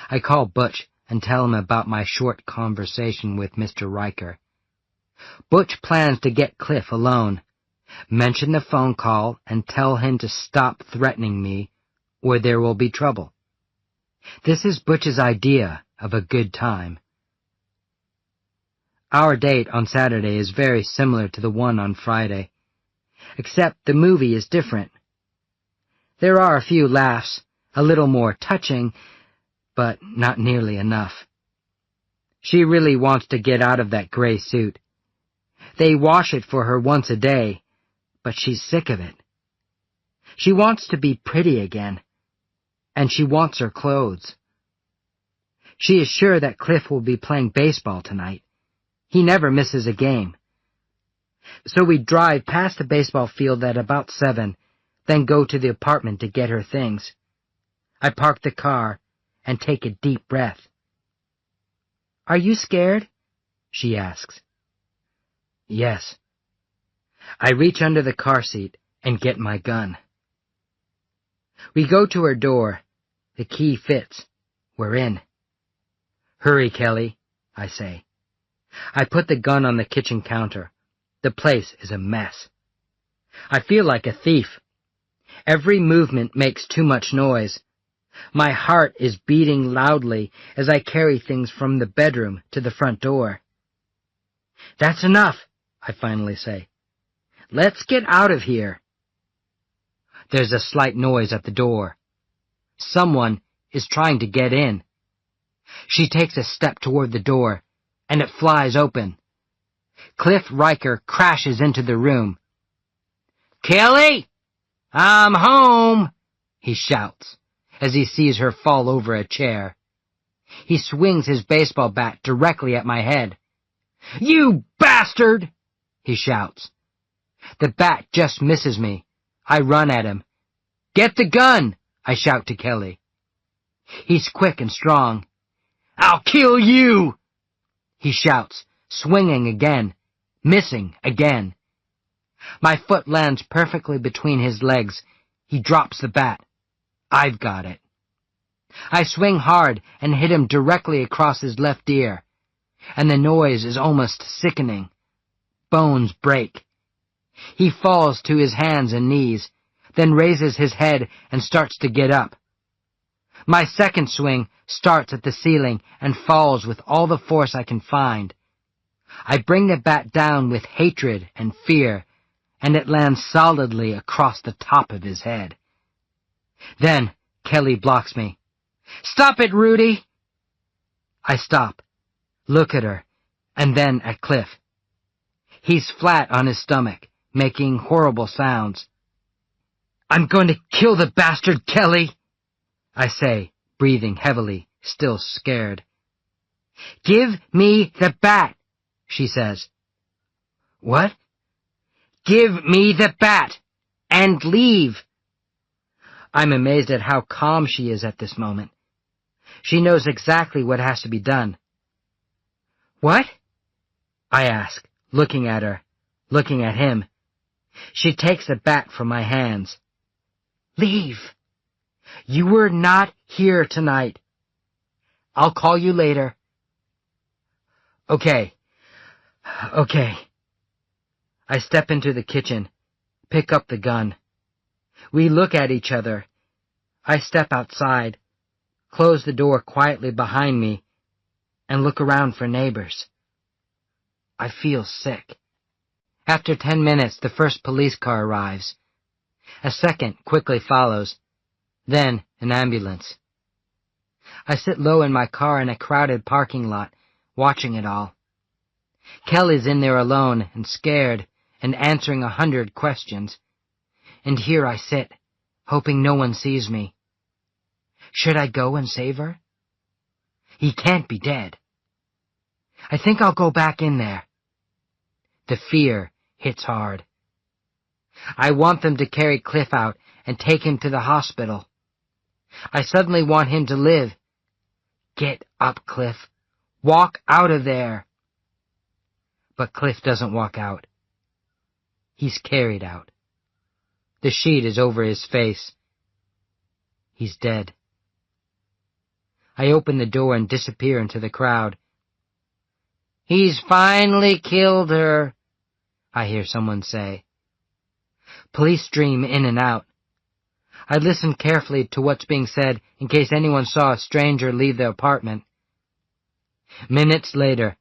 I call Butch and tell him about my short conversation with Mr. Riker. Butch plans to get Cliff alone, mention the phone call, and tell him to stop threatening me, or there will be trouble. This is Butch's idea of a good time. Our date on Saturday is very similar to the one on Friday, except the movie is different. There are a few laughs, a little more touching, but not nearly enough. She really wants to get out of that gray suit. They wash it for her once a day, but she's sick of it. She wants to be pretty again, and she wants her clothes. She is sure that Cliff will be playing baseball tonight. He never misses a game. So we drive past the baseball field at about 7, then go to the apartment to get her things. I park the car and take a deep breath. "Are you scared?" she asks. "Yes." I reach under the car seat and get my gun. We go to her door. The key fits. We're in. "Hurry, Kelly," I say. I put the gun on the kitchen counter. The place is a mess. I feel like a thief. Every movement makes too much noise. My heart is beating loudly as I carry things from the bedroom to the front door. "That's enough," I finally say. "Let's get out of here." There's a slight noise at the door. Someone is trying to get in. She takes a step toward the door, and it flies open. Cliff Riker crashes into the room. "Kelly, I'm home," he shouts as he sees her fall over a chair. He swings his baseball bat directly at my head. "You bastard!" he shouts. The bat just misses me. I run at him. "Get the gun!" I shout to Kelly. He's quick and strong. "I'll kill you!" he shouts, swinging again, missing again. My foot lands perfectly between his legs. He drops the bat. I've got it. I swing hard and hit him directly across his left ear, and the noise is almost sickening. Bones break. He falls to his hands and knees, then raises his head and starts to get up. My second swing starts at the ceiling and falls with all the force I can find. I bring the bat down with hatred and fear, and it lands solidly across the top of his head. Then Kelly blocks me. "Stop it, Rudy!" I stop, look at her, and then at Cliff. He's flat on his stomach, making horrible sounds. "I'm going to kill the bastard, Kelly," I say, breathing heavily, still scared. "Give me the bat," she says. "What?" "Give me the bat, and leave." I'm amazed at how calm she is at this moment. She knows exactly what has to be done. "What?" I ask, looking at her, looking at him. She takes the bat from my hands. "Leave. You were not here tonight. I'll call you later." Okay. I step into the kitchen, pick up the gun. We look at each other. I step outside, close the door quietly behind me, and look around for neighbors. I feel sick. After 10 minutes, the first police car arrives. A second quickly follows, then an ambulance. I sit low in my car in a crowded parking lot, watching it all. Kelly's in there alone and scared and answering 100 questions. And here I sit, hoping no one sees me. Should I go and save her? He can't be dead. I think I'll go back in there. The fear hits hard. I want them to carry Cliff out and take him to the hospital. I suddenly want him to live. Get up, Cliff. Walk out of there. But Cliff doesn't walk out. He's carried out. The sheet is over his face. He's dead. I open the door and disappear into the crowd. "He's finally killed her," I hear someone say. Police stream in and out. I listen carefully to what's being said in case anyone saw a stranger leave the apartment. Minutes later,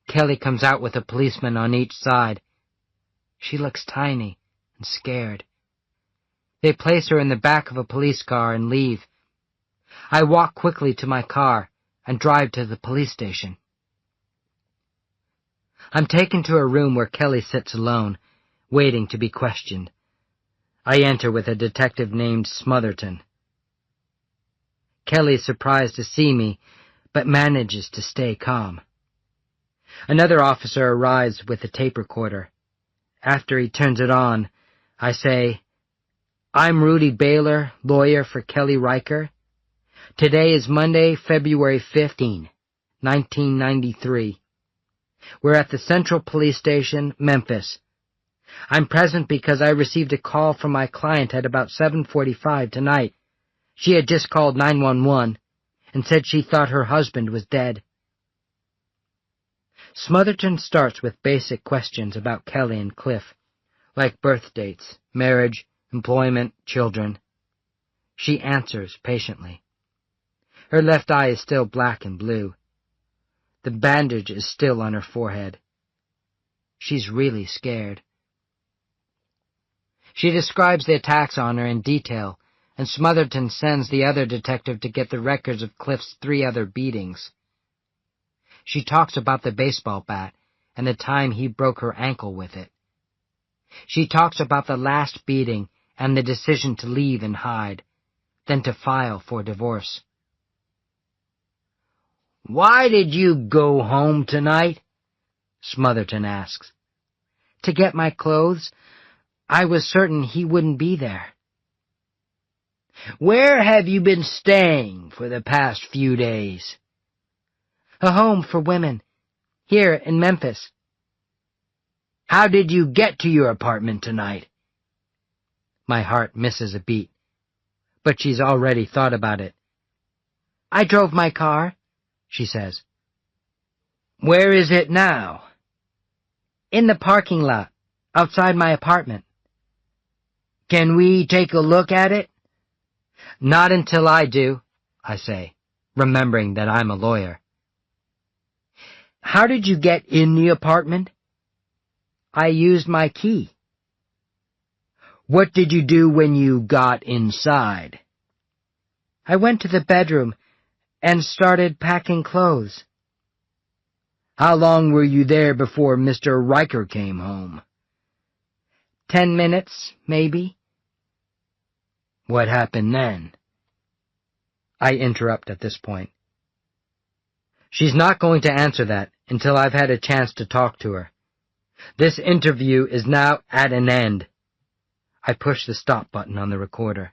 Kelly comes out with a policeman on each side. She looks tiny and scared. They place her in the back of a police car and leave. I walk quickly to my car and drive to the police station. I'm taken to a room where Kelly sits alone, waiting to be questioned. I enter with a detective named Smotherton. Kelly is surprised to see me, but manages to stay calm. Another officer arrives with a tape recorder. After he turns it on, I say, "I'm Rudy Baylor, lawyer for Kelly Riker. Today is Monday, February 15, 1993. We're at the Central Police Station, Memphis. I'm present because I received a call from my client at about 7:45 tonight. She had just called 911 and said she thought her husband was dead." Smotherton starts with basic questions about Kelly and Cliff, like birth dates, marriage, employment, children. She answers patiently. Her left eye is still black and blue. The bandage is still on her forehead. She's really scared. She describes the attacks on her in detail, and Smotherton sends the other detective to get the records of Cliff's 3 other beatings. She talks about the baseball bat and the time he broke her ankle with it. She talks about the last beating and the decision to leave and hide, then to file for divorce. "Why did you go home tonight?" Smotherton asks. "To get my clothes. I was certain he wouldn't be there." "Where have you been staying for the past few days?" "A home for women, here in Memphis." "How did you get to your apartment tonight?" My heart misses a beat, but she's already thought about it. "I drove my car," she says. "Where is it now?" "In the parking lot, outside my apartment." "Can we take a look at it?" "Not until I do," I say, remembering that I'm a lawyer. "How did you get in the apartment?" "I used my key." "What did you do when you got inside?" "I went to the bedroom and started packing clothes." "How long were you there before Mr. Riker came home?" 10 minutes, maybe." "What happened then?" I interrupt at this point. She's not going to answer that until I've had a chance to talk to her. This interview is now at an end. I push the stop button on the recorder.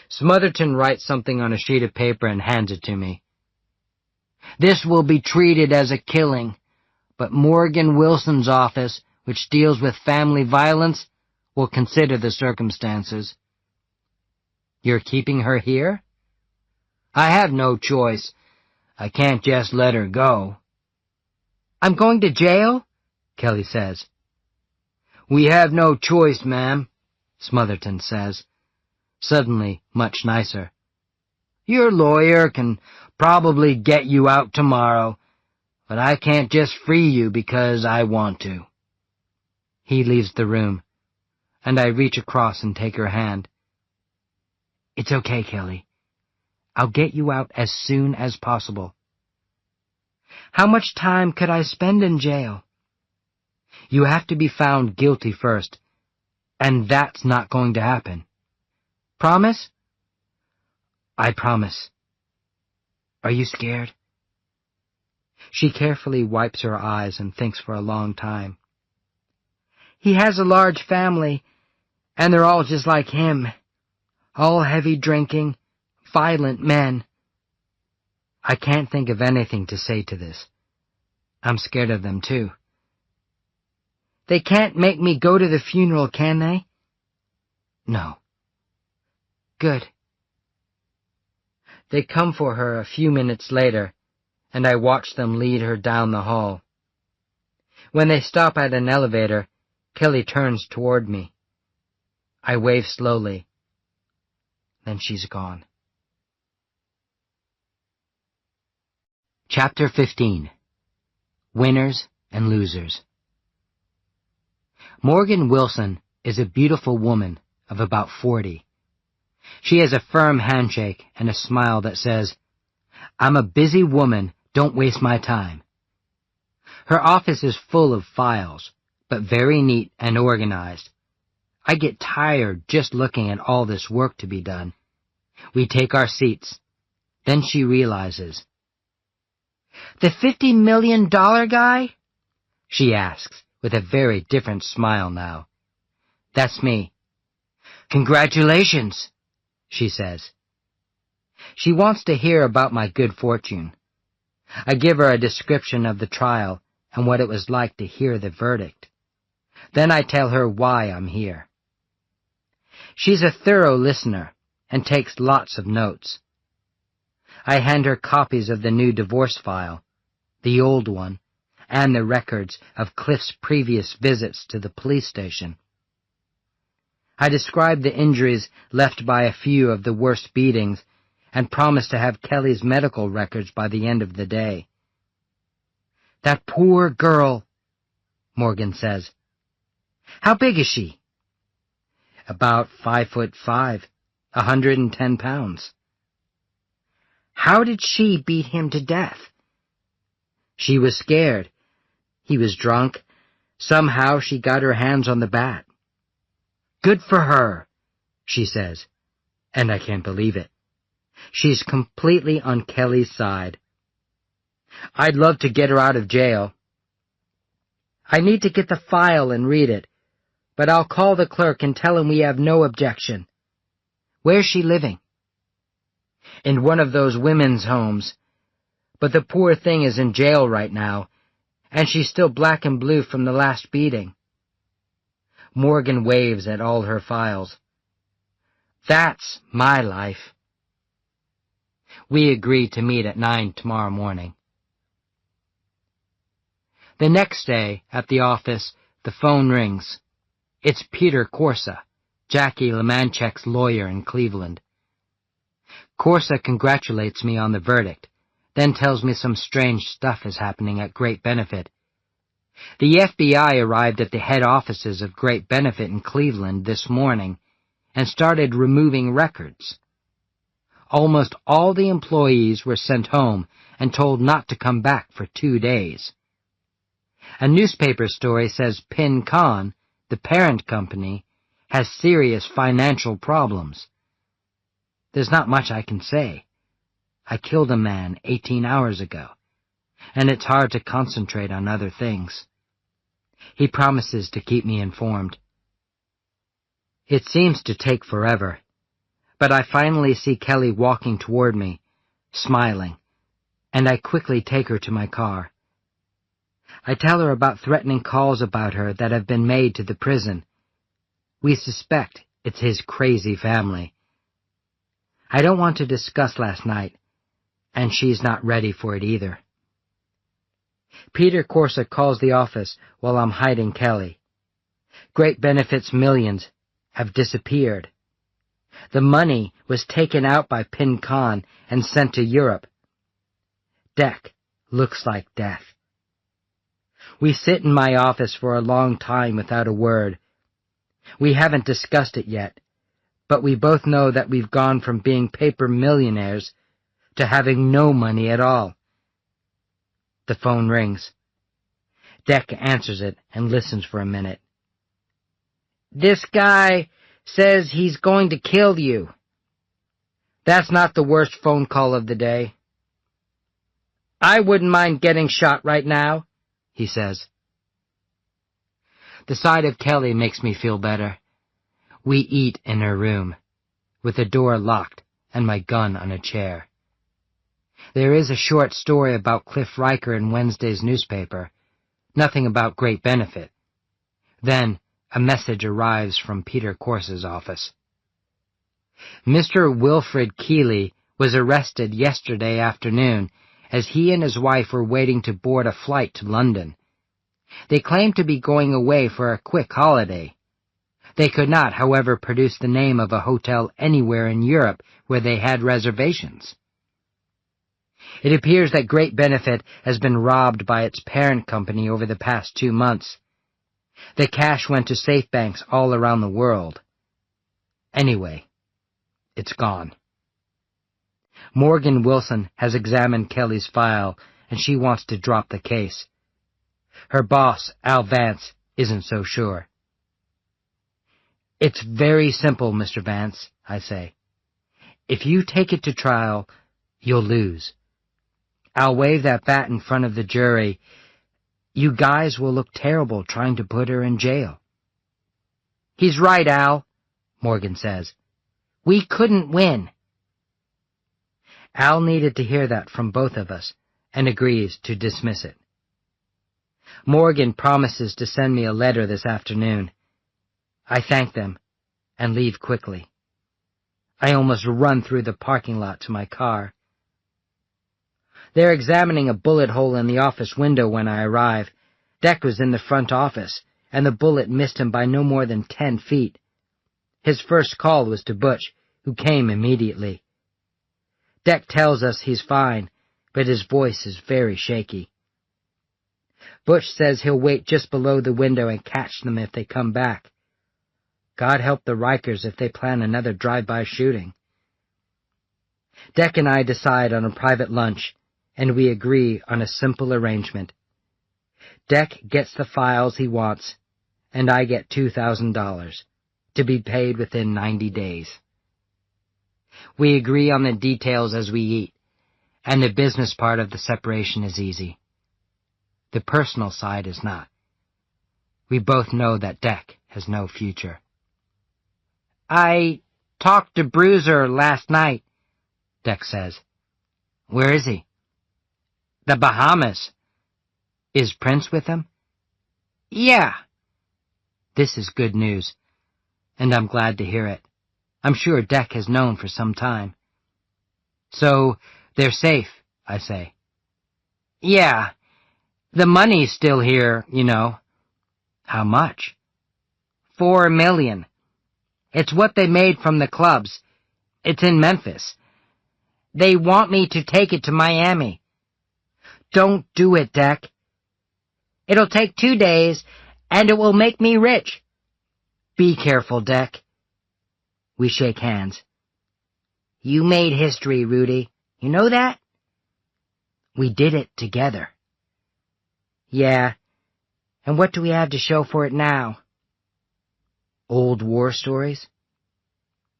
Smotherton writes something on a sheet of paper and hands it to me. "This will be treated as a killing, but Morgan Wilson's office, which deals with family violence, will consider the circumstances." "You're keeping her here?" "I have no choice. I can't just let her go." "I'm going to jail?" Kelly says. "We have no choice, ma'am," Smotherton says, suddenly much nicer. "Your lawyer can probably get you out tomorrow, but I can't just free you because I want to." He leaves the room, and I reach across and take her hand. "It's okay, Kelly. I'll get you out as soon as possible." "How much time could I spend in jail?" "You have to be found guilty first, and that's not going to happen." "Promise?" "I promise." "Are you scared?" She carefully wipes her eyes and thinks for a long time. "He has a large family, and they're all just like him. All heavy drinking, violent men." I can't think of anything to say to this. I'm scared of them, too. "They can't make me go to the funeral, can they?" "No." "Good." They come for her a few minutes later, and I watch them lead her down the hall. When they stop at an elevator, Kelly turns toward me. I wave slowly. Then she's gone. Chapter 15. Winners and Losers. Morgan Wilson is a beautiful woman of about 40. She has a firm handshake and a smile that says, "I'm a busy woman, don't waste my time." Her office is full of files, but very neat and organized. I get tired just looking at all this work to be done. We take our seats. Then she realizes. "The $50 million guy?" she asks, with a very different smile now. "That's me." "Congratulations," she says. She wants to hear about my good fortune. I give her a description of the trial and what it was like to hear the verdict. Then I tell her why I'm here. She's a thorough listener and takes lots of notes. I hand her copies of the new divorce file, the old one, and the records of Cliff's previous visits to the police station. I describe the injuries left by a few of the worst beatings and promise to have Kelly's medical records by the end of the day. "That poor girl," Morgan says. "How big is she?" "About 5'5", 110 pounds. "How did she beat him to death?" "She was scared. He was drunk. Somehow she got her hands on the bat." "Good for her," she says, and I can't believe it. She's completely on Kelly's side. I'd love to get her out of jail. I need to get the file and read it, but I'll call the clerk and tell him we have no objection. Where's she living? In one of those women's homes, but the poor thing is in jail right now, and she's still black and blue from the last beating. Morgan waves at all her files. That's my life. We agree to meet at 9 tomorrow morning. The next day, at the office, the phone rings. It's Peter Corsa, Jackie Lemanchek's lawyer in Cleveland. Corsa congratulates me on the verdict, then tells me some strange stuff is happening at Great Benefit. The FBI arrived at the head offices of Great Benefit in Cleveland this morning and started removing records. Almost all the employees were sent home and told not to come back for 2 days. A newspaper story says Pin Con, the parent company, has serious financial problems. There's not much I can say. I killed a man 18 hours ago, and it's hard to concentrate on other things. He promises to keep me informed. It seems to take forever, but I finally see Kelly walking toward me, smiling, and I quickly take her to my car. I tell her about threatening calls about her that have been made to the prison. We suspect it's his crazy family. I don't want to discuss last night, and she's not ready for it either. Peter Corsa calls the office while I'm hiding Kelly. Great Benefit's millions have disappeared. The money was taken out by Pin Con and sent to Europe. Deck looks like death. We sit in my office for a long time without a word. We haven't discussed it yet, but we both know that we've gone from being paper millionaires to having no money at all. The phone rings. Deck answers it and listens for a minute. "This guy says he's going to kill you." "That's not the worst phone call of the day." "I wouldn't mind getting shot right now," he says. The sight of Kelly makes me feel better. We eat in her room, with the door locked and my gun on a chair. There is a short story about Cliff Riker in Wednesday's newspaper, nothing about Great Benefit. Then a message arrives from Peter Corsa's office. Mr. Wilfred Keeley was arrested yesterday afternoon as he and his wife were waiting to board a flight to London. They claimed to be going away for a quick holiday. They could not, however, produce the name of a hotel anywhere in Europe where they had reservations. It appears that Great Benefit has been robbed by its parent company over the past 2 months. The cash went to safe banks all around the world. Anyway, it's gone. Morgan Wilson has examined Kelly's file, and she wants to drop the case. Her boss, Al Vance, isn't so sure. It's very simple, Mr. Vance, I say. If you take it to trial, you'll lose. I'll wave that bat in front of the jury. You guys will look terrible trying to put her in jail. He's right, Al, Morgan says. We couldn't win. Al needed to hear that from both of us and agrees to dismiss it. Morgan promises to send me a letter this afternoon. I thank them and leave quickly. I almost run through the parking lot to my car. They're examining a bullet hole in the office window when I arrive. Deck was in the front office, and the bullet missed him by no more than 10 feet. His first call was to Butch, who came immediately. Deck tells us he's fine, but his voice is very shaky. Butch says he'll wait just below the window and catch them if they come back. God help the Rikers if they plan another drive-by shooting. Deck and I decide on a private lunch, and we agree on a simple arrangement. Deck gets the files he wants, and I get $2,000, to be paid within 90 days. We agree on the details as we eat, and the business part of the separation is easy. The personal side is not. We both know that Deck has no future. I talked to Bruiser last night, Deck says. Where is he? The Bahamas. Is Prince with him? Yeah. This is good news, and I'm glad to hear it. I'm sure Deck has known for some time. So, they're safe, I say. Yeah. The money's still here, you know. How much? $4 million. It's what they made from the clubs. It's in Memphis. They want me to take it to Miami. Don't do it, Deck. It'll take 2 days, and it will make me rich. Be careful, Deck. We shake hands. You made history, Rudy. You know that? We did it together. Yeah. And what do we have to show for it now? Old war stories?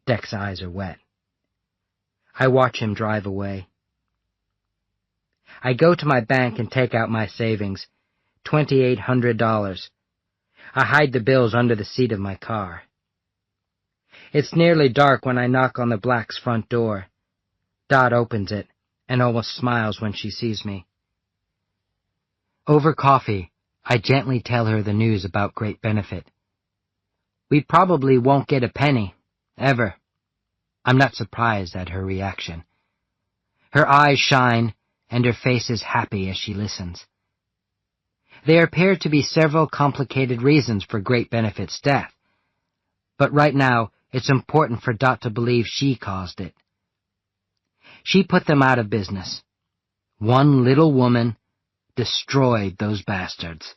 Deck's eyes are wet. I watch him drive away. I go to my bank and take out my savings, $2,800. I hide the bills under the seat of my car. It's nearly dark when I knock on the Blacks' front door. Dot opens it and almost smiles when she sees me. Over coffee, I gently tell her the news about Great Benefit. We probably won't get a penny, ever. I'm not surprised at her reaction. Her eyes shine, and her face is happy as she listens. There appear to be several complicated reasons for Great Benefit's death, but right now it's important for Dot to believe she caused it. She put them out of business. One little woman destroyed those bastards.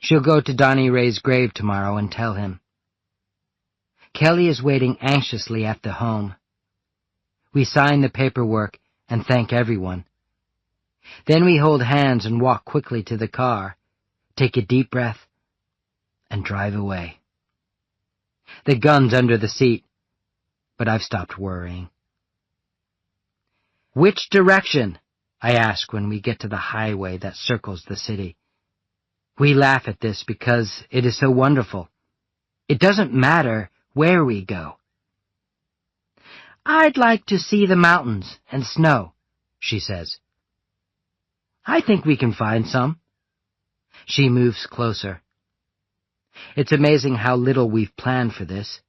She'll go to Donnie Ray's grave tomorrow and tell him. Kelly is waiting anxiously at the home. We sign the paperwork and thank everyone. Then we hold hands and walk quickly to the car, take a deep breath, and drive away. The gun's under the seat, but I've stopped worrying. Which direction? I ask when we get to the highway that circles the city. We laugh at this because it is so wonderful. It doesn't matter where we go. I'd like to see the mountains and snow, she says. I think we can find some. She moves closer. It's amazing how little we've planned for this.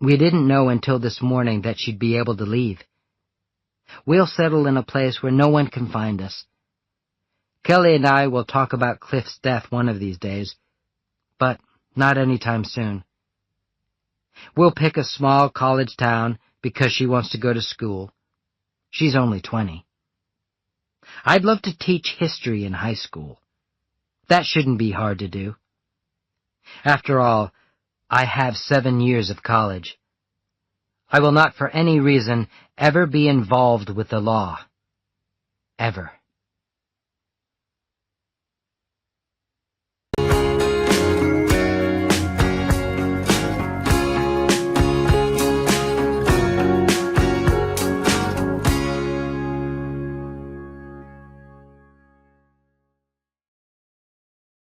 We didn't know until this morning that she'd be able to leave. We'll settle in a place where no one can find us. Kelly and I will talk about Cliff's death one of these days, but not anytime soon. We'll pick a small college town because she wants to go to school. She's only 20. I'd love to teach history in high school. That shouldn't be hard to do. After all, I have 7 years of college. I will not for any reason ever be involved with the law. Ever.